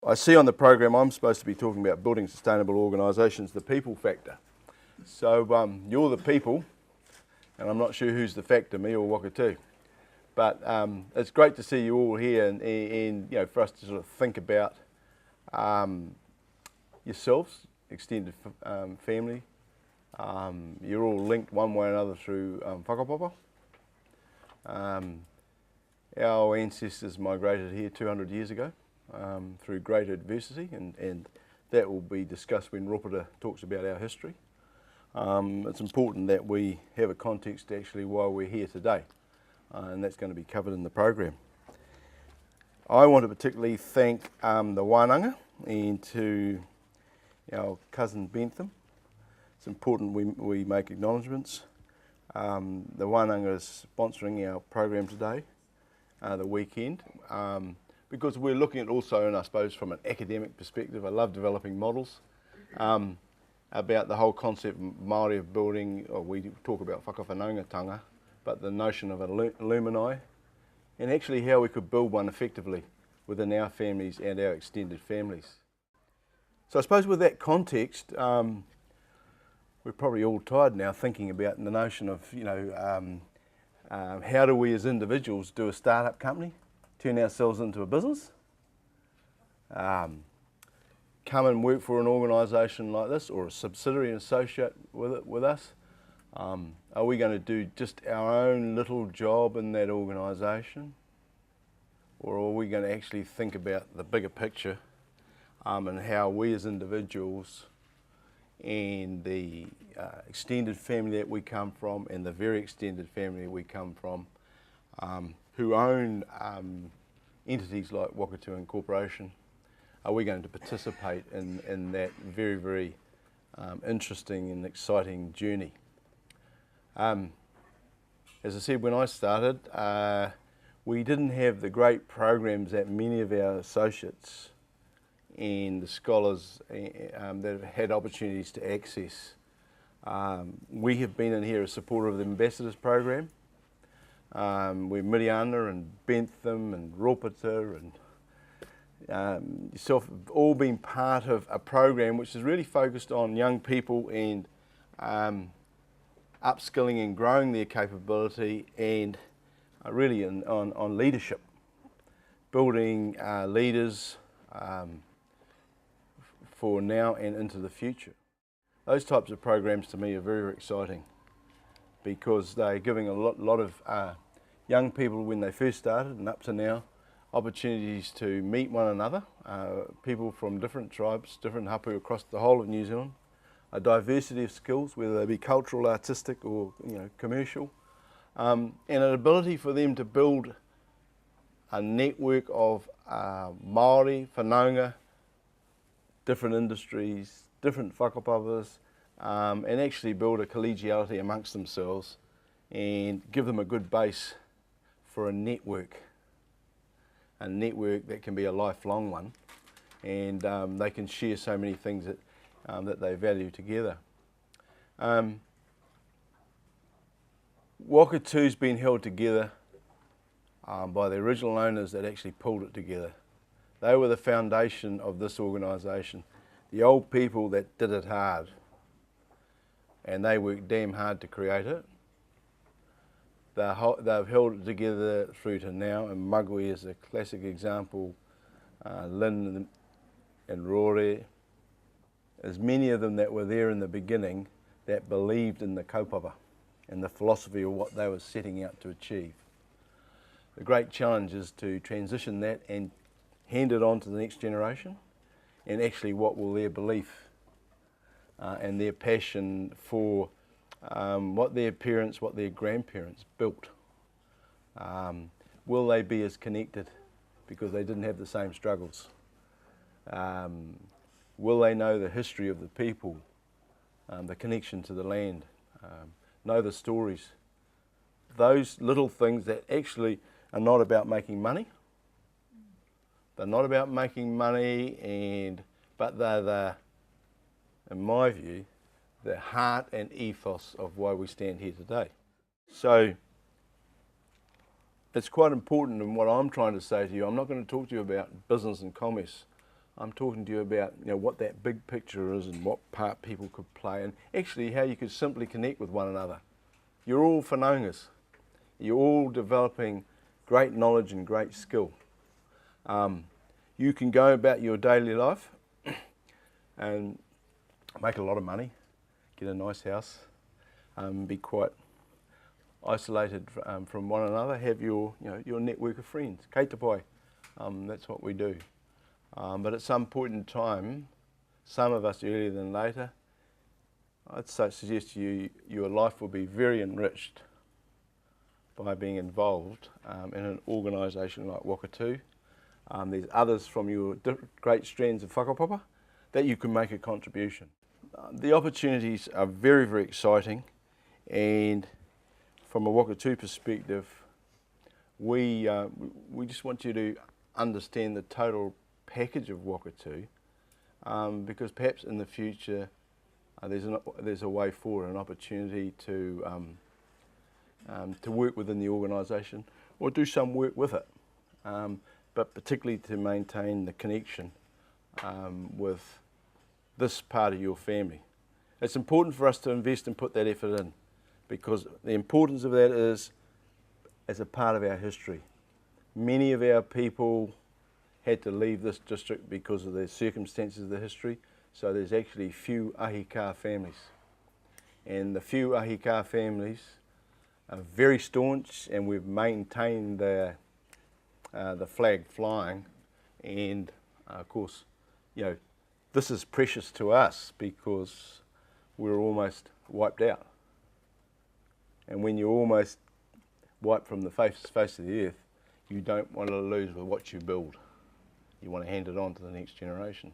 I see on the program I'm supposed to be talking about building sustainable organisations, the people factor. So you're the people, and I'm not sure who's the factor, me or wakatu. But it's great to see you all here, and you know, for us to sort of think about yourselves, extended family. You're all linked one way or another through whakapapa. Our ancestors migrated here 200 years ago through great adversity, and that will be discussed when Ropata talks about our history. It's important that we have a context actually why we're here today, and that's going to be covered in the program. I want to particularly thank the wānanga and to our cousin Bentham. It's important we make acknowledgements. The wānanga is sponsoring our program today, the weekend, because we're looking at also, and I suppose from an academic perspective, I love developing models about the whole concept of Māori of building, or we talk about whakawhanaungatanga, but the notion of alumni, and actually how we could build one effectively within our families and our extended families. So I suppose with that context, we're probably all tired now thinking about the notion of, you know, how do we as individuals do a startup company, turn ourselves into a business, come and work for an organisation like this or a subsidiary and associate with us. Are we going to do just our own little job in that organisation, or are we going to actually think about the bigger picture and how we as individuals and the extended family that we come from and the very extended family we come from who own entities like Wakatu Incorporation, are we going to participate in that very, very interesting and exciting journey? As I said, when I started, we didn't have the great programs that many of our associates and the scholars that have had opportunities to access. We have been in here as supporter of the Ambassadors program. We're Miriana and Bentham and Ropata and yourself have all been part of a program which is really focused on young people and upskilling and growing their capability, and really on leadership, building leaders for now and into the future. Those types of programs to me are very, very exciting because they're giving a lot of young people when they first started and up to now opportunities to meet one another, people from different tribes, different hapu across the whole of New Zealand, a diversity of skills, whether they be cultural, artistic or commercial, and an ability for them to build a network of Māori, whanaunga, different industries, different whakapapas, and actually build a collegiality amongst themselves and give them a good base for a network that can be a lifelong one, and they can share so many things that they value together. Wakatu's been held together by the original owners that actually pulled it together. They were the foundation of this organisation, the old people that did it hard, and they worked damn hard to create it. They've held it together through to now, and Magui is a classic example, Lynn and Rory. There's many of them that were there in the beginning that believed in the kaupapa and the philosophy of what they were setting out to achieve. The great challenge is to transition that and hand it on to the next generation, and actually what will their belief and their passion for what their parents, what their grandparents built, will they be as connected because they didn't have the same struggles? Will they know the history of the people, the connection to the land, know the stories? Those little things that actually are not about making money. They're not about making money, but they're in my view, the heart and ethos of why we stand here today. So it's quite important in what I'm trying to say to you. I'm not going to talk to you about business and commerce. I'm talking to you about what that big picture is and what part people could play and actually how you could simply connect with one another. You're all whanaungas. You're all developing great knowledge and great skill. You can go about your daily life and make a lot of money, get a nice house, be quite isolated from one another, have your network of friends. Kei te pai, that's what we do. But at some point in time, some of us earlier than later, I'd suggest to you your life will be very enriched by being involved in an organisation like Wakatu. There's others from your great strands of whakapapa that you can make a contribution. The opportunities are very, very exciting, and from a Wakatu perspective, we just want you to understand the total package of Wakatu, because perhaps in the future there's a way forward, an opportunity to work within the organisation or do some work with it, but particularly to maintain the connection with this part of your family. It's important for us to invest and put that effort in, because the importance of that is as a part of our history. Many of our people had to leave this district because of the circumstances of the history, so there's actually few ahika families. And the few ahika families are very staunch, and we've maintained the flag flying, and of course, this is precious to us because we're almost wiped out. And when you're almost wiped from the face of the earth, you don't want to lose with what you build. You want to hand it on to the next generation.